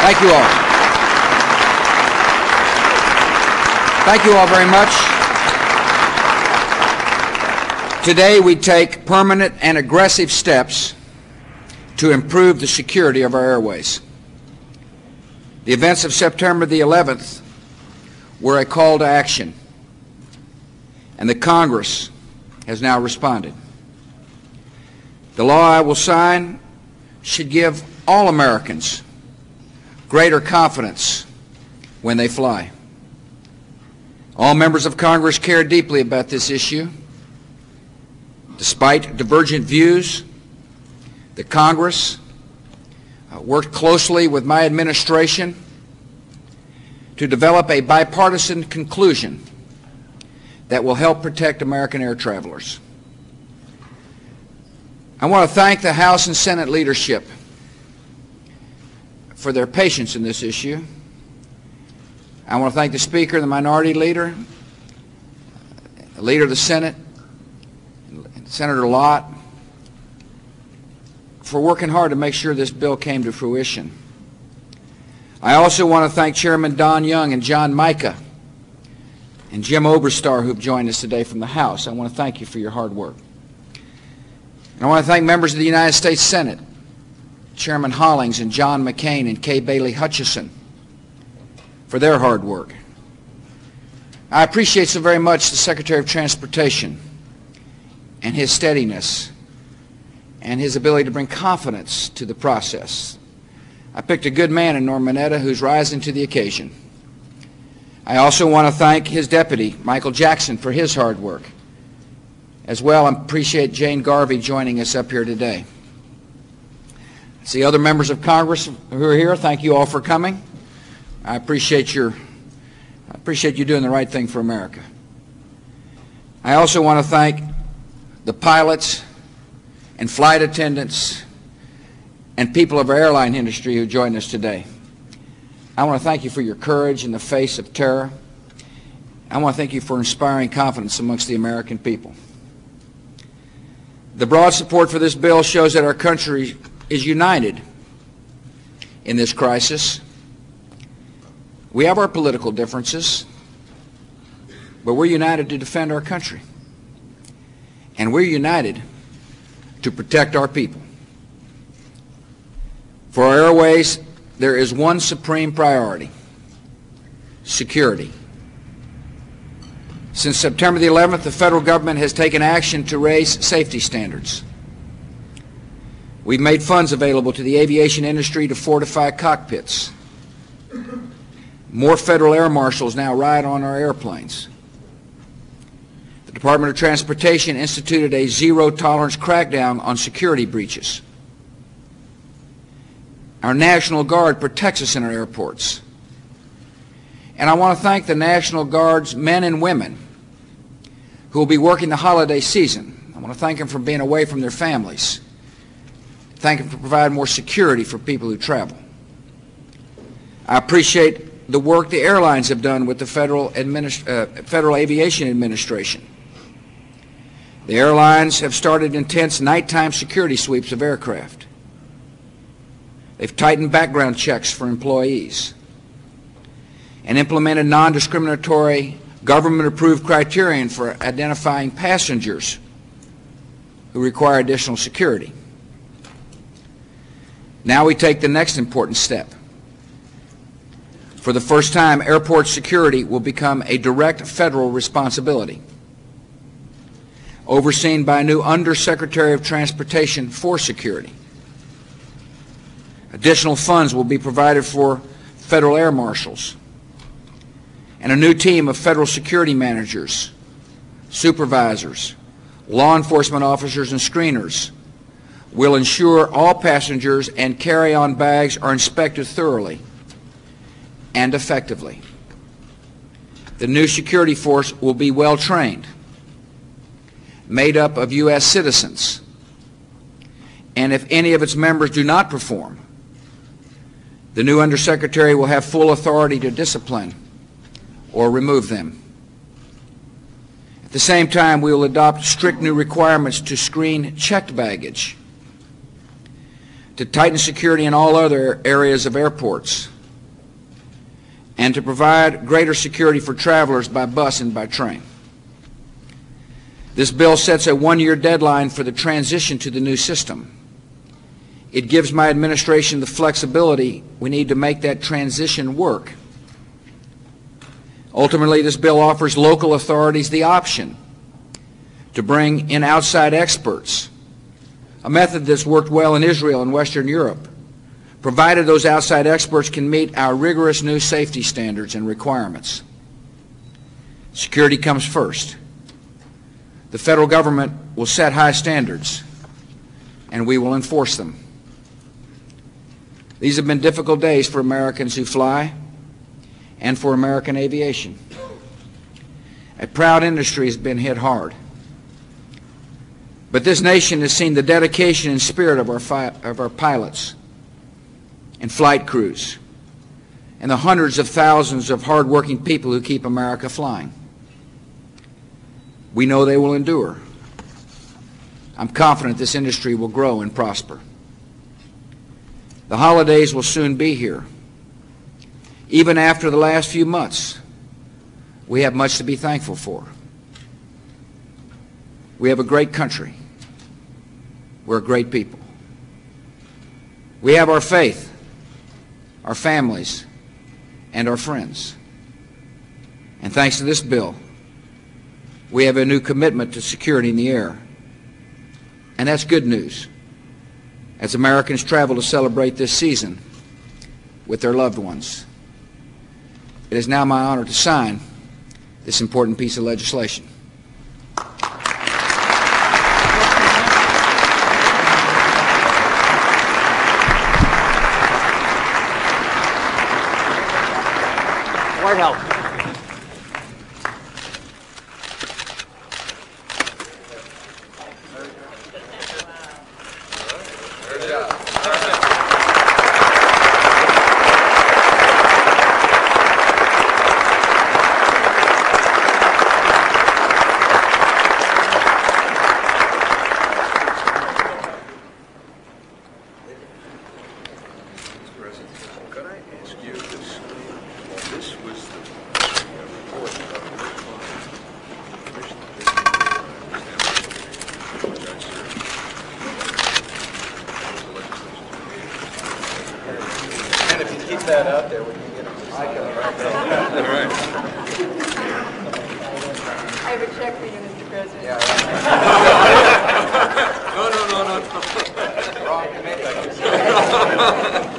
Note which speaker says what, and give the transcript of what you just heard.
Speaker 1: Thank you all. Thank you all very much. Today we take permanent and aggressive steps to improve the security of our airways. The events of September the 11th were a call to action, and the Congress has now responded. The law I will sign should give all Americans greater confidence when they fly. All members of Congress care deeply about this issue. Despite divergent views, the Congress worked closely with my administration to develop a bipartisan conclusion that will help protect American air travelers. I want to thank the House and Senate leadership for their patience in this issue. I want to thank the Speaker and the Minority Leader, the Leader of the Senate, Senator Lott, for working hard to make sure this bill came to fruition. I also want to thank Chairman Don Young and John Mica and Jim Oberstar, who've joined us today from the House. I want to thank you for your hard work. And I want to thank members of the United States Senate, Chairman Hollings and John McCain and Kay Bailey Hutchison, for their hard work. I appreciate so very much the Secretary of Transportation and his steadiness and his ability to bring confidence to the process. I picked a good man in Norm Mineta who's rising to the occasion. I also want to thank his deputy, Michael Jackson, for his hard work. As well, I appreciate Jane Garvey joining us up here today. I see other members of Congress who are here. Thank you all for coming. I appreciate you doing the right thing for America. I also want to thank the pilots and flight attendants and people of our airline industry who joined us today. I want to thank you for your courage in the face of terror. I want to thank you for inspiring confidence amongst the American people. The broad support for this bill shows that our country is united in this crisis. We have our political differences, but we're united to defend our country. And we're united to protect our people. For our airways, there is one supreme priority: security. Since September the 11th, the federal government has taken action to raise safety standards. We've made funds available to the aviation industry to fortify cockpits. More federal air marshals now ride on our airplanes. The Department of Transportation instituted a zero-tolerance crackdown on security breaches. Our National Guard protects us in our airports. And I want to thank the National Guard's men and women who will be working the holiday season. I want to thank them for being away from their families. Thank them for providing more security for people who travel. I appreciate the work the airlines have done with the Federal Aviation Administration. The airlines have started intense nighttime security sweeps of aircraft. They've tightened background checks for employees and implemented non-discriminatory government-approved criterion for identifying passengers who require additional security. Now we take the next important step. For the first time, airport security will become a direct federal responsibility, overseen by a new Undersecretary of Transportation for Security. Additional funds will be provided for federal air marshals, and a new team of federal security managers, supervisors, law enforcement officers, and screeners will ensure all passengers and carry-on bags are inspected thoroughly and effectively. The new security force will be well trained, made up of U.S. citizens, and if any of its members do not perform, the new Undersecretary will have full authority to discipline or remove them. At the same time, we will adopt strict new requirements to screen checked baggage. to tighten security in all other areas of airports, and to provide greater security for travelers by bus and by train. This bill sets a one-year deadline for the transition to the new system. It gives my administration the flexibility we need to make that transition work. Ultimately, this bill offers local authorities the option to bring in outside experts, a method that's worked well in Israel and Western Europe, provided those outside experts can meet our rigorous new safety standards and requirements. Security comes first. The federal government will set high standards, and we will enforce them. These have been difficult days for Americans who fly and for American aviation. A proud industry has been hit hard. But this nation has seen the dedication and spirit of our pilots and flight crews and the hundreds of thousands of hard-working people who keep America flying. We know they will endure. I'm confident this industry will grow and prosper. The holidays will soon be here. Even after the last few months, we have much to be thankful for. We have a great country. We're a great people. We have our faith, our families, and our friends. And thanks to this bill, we have a new commitment to security in the air. And that's good news as Americans travel to celebrate this season with their loved ones. It is now my honor to sign this important piece of legislation.
Speaker 2: White House.
Speaker 3: Could I ask you this? This was the report of and if you keep that out there, we can get them to sign it. All right.
Speaker 4: I have a check for you, Mr. President.
Speaker 3: Yeah. No. Wrong committee.